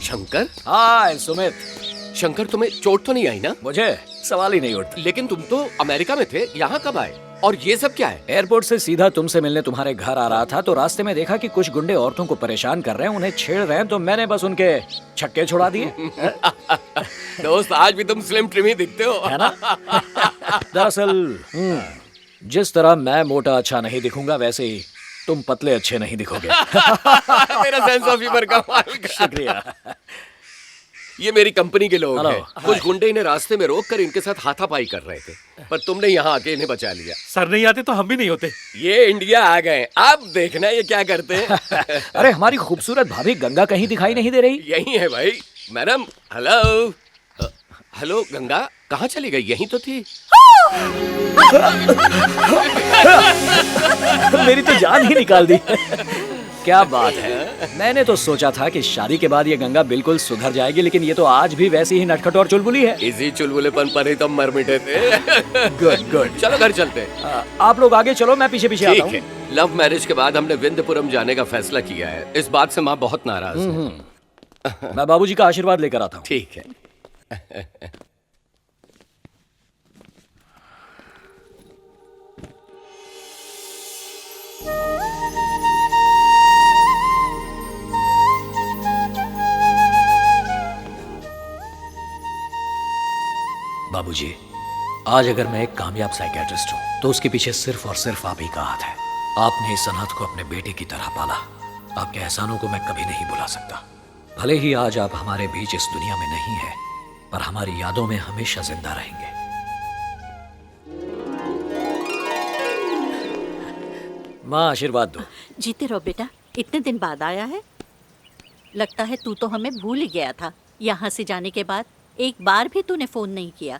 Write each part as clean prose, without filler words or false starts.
शंकर? हाय सुमित। शंकर, तुम्हें चोट तो नहीं आई ना? मुझे सवाल ही नहीं उठता। लेकिन तुम तो अमेरिका में थे, यहाँ कब आए? और ये सब क्या है? एयरपोर्ट से सीधा तुमसे मिलने तुम्हारे घर आ रहा था तो रास्ते में देखा कि कुछ गुंडे औरतों को परेशान कर रहे हैं, उन्हें छेड़ रहे हैं, तो मैंने बस उनके छक्के छुड़ा दिए। दोस्त, आज भी तुम स्लिम ट्रिम ही दिखते हो, है ना? दरअसल जिस तरह मैं मोटा अच्छा नहीं दिखूंगा, वैसे ही तुम पतले अच्छे नहीं दिखोगे। मेरा सेंस ऑफ ह्यूमर कमाल का। शुक्रिया। ये मेरी कंपनी के लोग हेलो। हैं। कुछ गुंडे इन्हें रास्ते में रोक कर इनके साथ हाथापाई कर रहे थे, पर तुमने यहाँ आके इन्हें बचा लिया। सर नहीं आते तो हम भी नहीं होते। ये इंडिया आ गए, अब देखना ये क्या करते हैं। अरे हमारी खूबसूरत भाभी गंगा कहीं दिखाई नहीं दे रही। यही है भाई। Madam, hello. हेलो गंगा, कहाँ चली गई? यहीं तो थी। मेरी तो जान ही निकाल दी। क्या बात है। मैंने तो सोचा था कि शादी के बाद ये गंगा बिल्कुल सुधर जाएगी, लेकिन ये तो आज भी वैसी ही नटखट और चुलबुली है। इसी चुलबुलेपन पर ही तो मर मिटे थे। Good good. चलो घर चलते हैं। आप लोग आगे चलो, मैं पीछे पीछे आता ठीक हूँ। है। लव मैरिज के बाद हमने विंध्यपुरम जाने का फैसला किया है। इस बात से माँ बहुत नाराज है। मैं बाबूजी का आशीर्वाद लेकर आता हूँ। ठीक है। बाबूजी, आज अगर मैं एक कामयाब साइकियाट्रिस्ट हूँ तो उसके पीछे सिर्फ और सिर्फ आप ही का हाथ है। आपने इस अनाथ को अपने बेटे की तरह पाला। आपके एहसानों को मैं कभी नहीं भुला सकता। भले ही आज आप हमारे बीच इस दुनिया में नहीं है, पर हमारी यादों में हमेशा जिंदा रहेंगे। माँ, आशीर्वाद दो। जीते रहो बेटा। इतने दिन बाद आया है। लगता है तू तो हमें भूल ही गया था। यहाँ से जाने के बाद एक बार भी तूने फोन नहीं किया।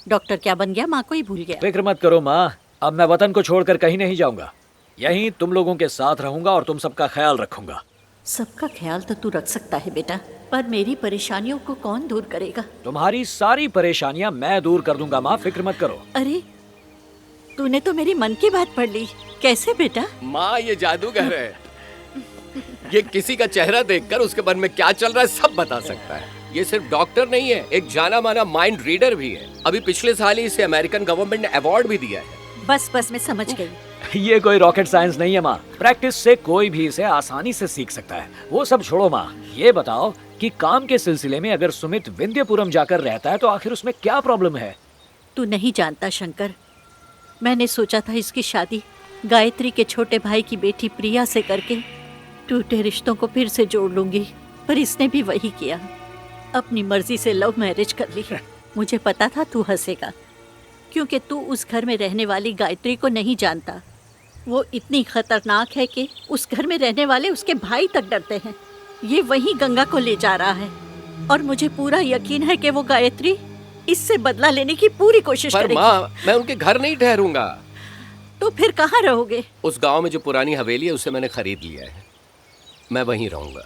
डॉक्टर क्या बन गया, माँ को ही भूल गया। फिक्र मत करो माँ, अब मैं वतन को छोड़कर कहीं नहीं जाऊंगा। यहीं तुम लोगों के साथ रहूंगा और तुम सबका ख्याल रखूंगा। सबका ख्याल तो तू रख सकता है बेटा, पर मेरी परेशानियों को कौन दूर करेगा? तुम्हारी सारी परेशानियां मैं दूर कर दूंगा माँ, फिक्र मत करो। अरे तूने तो मेरी मन की बात पढ़ ली। कैसे बेटा? माँ, ये जादूगर है। ये किसी का चेहरा देखकर उसके मन में क्या चल रहा है सब बता सकता है। ये सिर्फ डॉक्टर नहीं है, एक जाना माना माइंड रीडर भी है। अभी पिछले साल ही इसे अमेरिकन गवर्नमेंट ने अवार्ड भी दिया है। बस मैं समझ गई। ये कोई रॉकेट साइंस नहीं है माँ। प्रैक्टिस से कोई भी इसे आसानी से सीख सकता है। वो सब छोड़ो माँ, ये बताओ कि काम के सिलसिले में अगर सुमित विंध्यपुरम जाकर रहता है तो आखिर उसमें क्या प्रॉब्लम है? तू नहीं जानता शंकर, मैंने सोचा था इसकी शादी गायत्री के छोटे भाई की बेटी प्रिया से करके टूटे रिश्तों को फिर से जोड़ लूंगी, पर इसने भी वही किया। अपनी मर्जी से लव मैरिज कर ली। मुझे पता था तू हंसेगा, क्योंकि तू उस घर में रहने वाली गायत्री को नहीं जानता। वो इतनी खतरनाक है कि उस घर में रहने वाले उसके भाई तक डरते हैं। ये वही गंगा को ले जा रहा है और मुझे पूरा यकीन है कि वो गायत्री इससे बदला लेने की पूरी कोशिश पर करेगी। माँ, मैं उनके घर नहीं ठहरूंगा। तो फिर कहाँ रहोगे? उस गांव में जो पुरानी हवेली है उसे मैंने खरीद लिया है, मैं वहीं रहूंगा।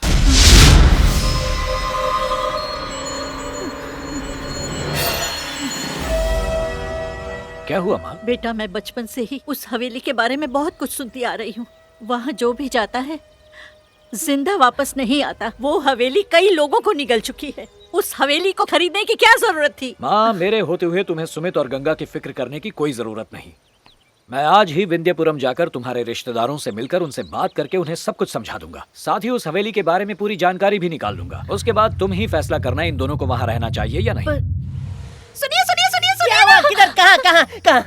क्या हुआ माँ? बेटा, मैं बचपन से ही उस हवेली के बारे में बहुत कुछ सुनती आ रही हूँ। वहाँ जो भी जाता है जिंदा वापस नहीं आता। वो हवेली कई लोगों को निगल चुकी है। उस हवेली को खरीदने की क्या जरूरत थी? माँ, मेरे होते हुए तुम्हें सुमित और गंगा की फिक्र करने की कोई जरूरत नहीं। मैं आज ही विंध्यपुरम जाकर तुम्हारे रिश्तेदारों से मिलकर उनसे बात करके उन्हें सब कुछ समझा दूंगा। साथ ही उस हवेली के बारे में पूरी जानकारी भी निकाल लूंगा। उसके बाद तुम ही फैसला करना इन दोनों को वहाँ रहना चाहिए या नहीं। सुनिए सुनिए सुनिए सुनिए। किधर? कहाँ कहाँ कहाँ?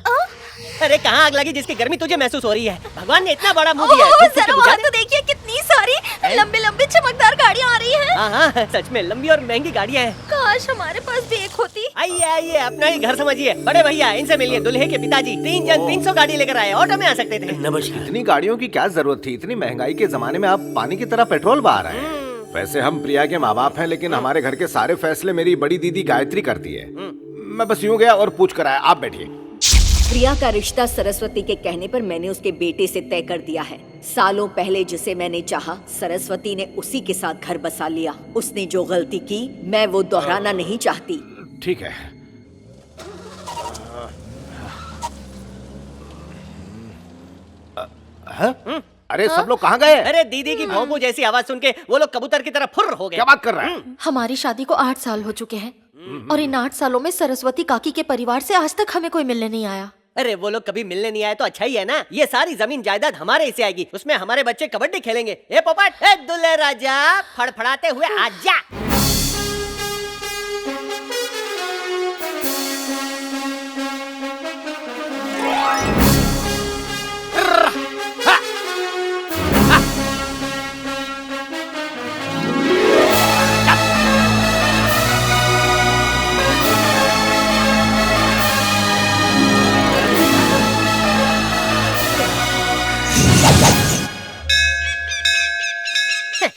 अरे कहाँ आग लगी जिसकी गर्मी तुझे महसूस हो रही है? भगवान ने इतना बड़ा मुंह दिया है। जरा वहाँ तो देखिए, कितनी सारी लंबी लंबी चमकदार गाड़ियाँ आ रही हैं। हाँ हाँ, सच में लंबी और महंगी गाड़ियाँ हैं। काश हमारे पास भी एक होती। आइए आइए, अपना ही घर समझिए। बड़े भैया, इनसे मिलिए। दूल्हे के पिताजी 3 जन 300 गाड़ी लेकर आए, ऑटो में आ सकते थे। इतनी गाड़ियों की क्या जरूरत थी? इतनी महंगाई के जमाने में आप पानी की तरह पेट्रोल बहा रहे हैं। वैसे हम प्रिया के माँ बाप हैं, लेकिन हमारे घर के सारे फैसले मेरी बड़ी दीदी गायत्री करती है। मैं बस यूं गया और पूछ कर आया। आप बैठिए। प्रिया का रिश्ता सरस्वती के कहने पर मैंने उसके बेटे से तय कर दिया है। सालों पहले जिसे मैंने चाहा, सरस्वती ने उसी के साथ घर बसा लिया। उसने जो गलती की, मैं वो दोहराना नहीं चाहती। ठीक है। अरे सब लोग कहाँ गए? अरे दीदी की भौंपू जैसी आवाज सुन के वो लोग कबूतर की तरह फुर्र हो गए। क्या बात कर रहा है? हमारी शादी को 8 साल हो चुके हैं और इन 8 सालों में सरस्वती काकी के परिवार से आज तक हमें कोई मिलने नहीं आया। अरे वो लोग कभी मिलने नहीं आए तो अच्छा ही है ना। ये सारी जमीन जायदाद हमारे हिस्से आएगी, उसमें हमारे बच्चे कबड्डी खेलेंगे। ए पोपट, ए दुल्हे राजा, फड़फड़ाते हुए आजा।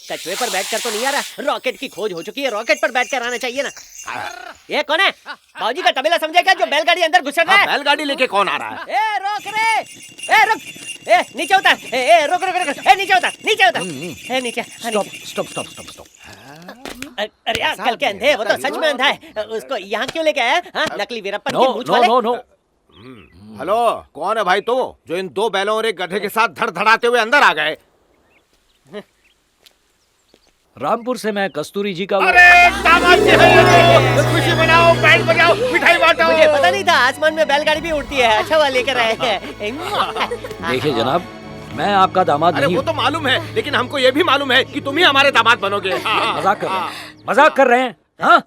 कछुए पर बैठकर तो नहीं आ रहा, रॉकेट की खोज हो चुकी है, रॉकेट पर बैठकर आना चाहिए ना। ये कौन है? बाबूजी का तबेला समझेगा जो बैलगाड़ी अंदर घुस रहा है? बैलगाड़ी लेके कौन आ रहा है? ए रोक रे, ए रुक, ए नीचे उतर, ए रुक रुक रुक, ए नीचे उतर, नीचे उतर, ए नीचे, स्टॉप। अरे यार, कल के अंधे, वो तो सच में अंधा है। उसको यहाँ क्यों लेके आया? हाँ, नकली वीरप्पन की मूंछ वाले। नो। हेलो, कौन है भाई तू जो इन 2 बैलों और एक गधे के साथ धड़धड़ाते हुए अंदर आ गए? रामपुर से मैं कस्तूरी जी का दामाद जी हैं, खुशी मनाओ, बैंड बजाओ, मिठाई बांटो। मुझे पता नहीं था आसमान में बैलगाड़ी भी उड़ती है। अच्छा वाला लेकर आए हैं। देखिए जनाब, मैं आपका दामाद अरे नहीं वो हूँ। तो मालूम है, लेकिन हमको ये भी मालूम है कि तुम ही हमारे दामाद बनोगे। मजाक कर रहे हैं हाँ?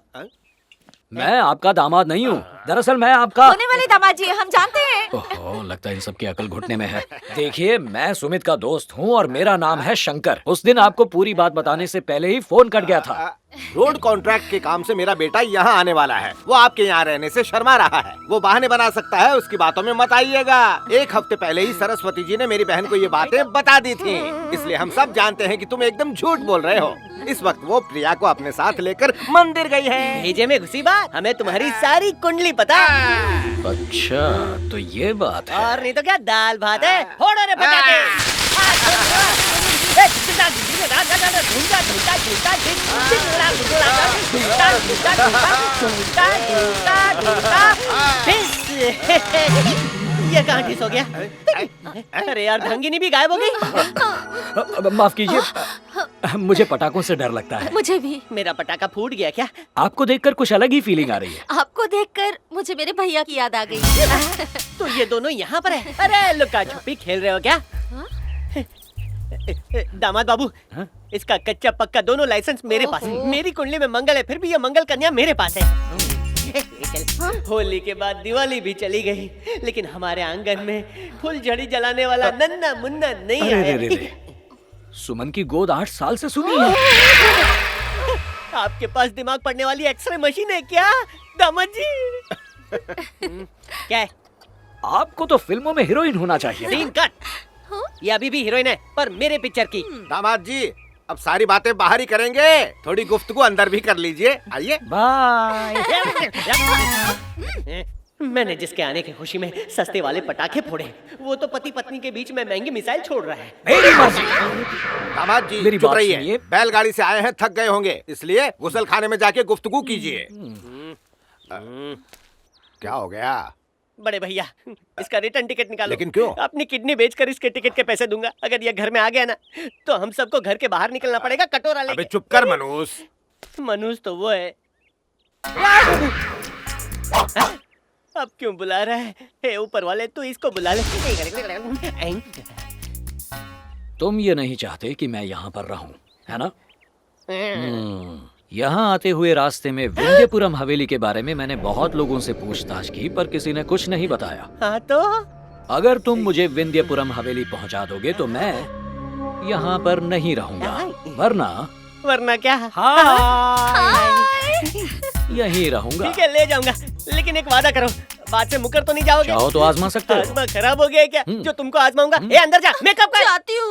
मैं आपका दामाद नहीं हूँ। दरअसल मैं आपका होने वाले दामाद जी, हम जानते हैं। ओहो, लगता है इन सबकी अकल घुटने में है। देखिए, मैं सुमित का दोस्त हूँ और मेरा नाम है शंकर। उस दिन आपको पूरी बात बताने से पहले ही फोन कट गया था। रोड कॉन्ट्रैक्ट के काम से मेरा बेटा यहाँ आने वाला है। वो आपके यहाँ रहने से शर्मा रहा है। वो बहाने बना सकता है, उसकी बातों में मत आइएगा। 1 हफ्ते पहले ही सरस्वती जी ने मेरी बहन को ये बातें बता दी थी, इसलिए हम सब जानते हैं कि तुम एकदम झूठ बोल रहे हो। इस वक्त वो प्रिया को अपने साथ लेकर मंदिर गई है। भेजे में घुसी बात, हमें तुम्हारी सारी कुंडली पता। अच्छा, तो ये बात है। और नहीं तो क्या, दाल भात है। फोड़ो रे पटाखे। ये कहाँ ठिस हो गया? अरे यार, ढंगिनी भी गायब हो गई। माफ कीजिए, मुझे पटाखों से डर लगता है। मुझे भी। मेरा पटाखा फूट गया क्या? आपको देखकर कुछ अलग ही फीलिंग आ रही है। आपको देखकर मुझे मेरे भैया की याद आ गई। तो ये दोनों यहाँ पर है। अरे लुका छुपी खेल रहे हो क्या? दामाद बाबू, इसका कच्चा पक्का दोनों लाइसेंस मेरे पास है। मेरी कुंडली में मंगल है, फिर भी ये मंगल कन्या मेरे पास है। होली के बाद दिवाली भी चली गई, लेकिन हमारे आंगन में फुलझड़ी जलाने वाला नन्ना मुन्ना नहीं आया। सुमन की गोद 8 साल से सुनी है। आपके पास दिमाग पढ़ने वाली एक्सरे मशीन है क्या दामाद जी? क्या है? आपको तो फिल्मों में हीरोइन होना चाहिए। Scene cut. ये अभी भी हीरोइन है, पर मेरे पिक्चर की। दामाद जी, अब सारी बातें बाहर ही करेंगे, थोड़ी गुफ्तगू अंदर भी कर लीजिए। आइए। बाय। मैंने जिसके आने की खुशी में सस्ते वाले पटाखे फोड़े, वो तो पति पत्नी के बीच में महंगी मिसाइल छोड़ रहा है। मेरी मर्जी। दामाद जी, मेरी चुप बात रहिए। सुनिए। बैलगाड़ी से आए हैं, थक गए होंगे, इसलिए गुसल खाने में जाके गुफ्तगू कीजिए। क्या हो गया? बड़े भैया, इसका रिटर्न टिकट निकालो। लेकिन क्यों? अपनी किडनी बेचकर इसके टिकट के पैसे दूंगा। अगर ये घर में आ गया ना, तो हम सबको घर के बाहर निकलना पड़ेगा कटोरा लेके। अबे चुप कर मनूस। मनूस तो वो है। अब क्यों बुला रहा है? हे ऊपर वाले, तू इसको बुला ले। तुम ये नहीं चाहते कि मैं यहाँ पर रहूं, है ना? यहाँ आते हुए रास्ते में विंध्यपुरम हवेली के बारे में मैंने बहुत लोगों से पूछताछ की, पर किसी ने कुछ नहीं बताया। हाँ तो? अगर तुम मुझे विंध्यपुरम हवेली पहुँचा दोगे तो मैं यहाँ पर नहीं रहूंगा, वरना वरना क्या? यहीं रहूंगा। ठीक है, ले जाऊंगा, लेकिन एक वादा करो, बात से मुकर तो नहीं जाओगे? चाहो तो आजमा सकते हो। आजमा खराब हो गया है क्या? जो तुमको आजमाऊंगा। ए अंदर जा, मैं कब जाती हूँ।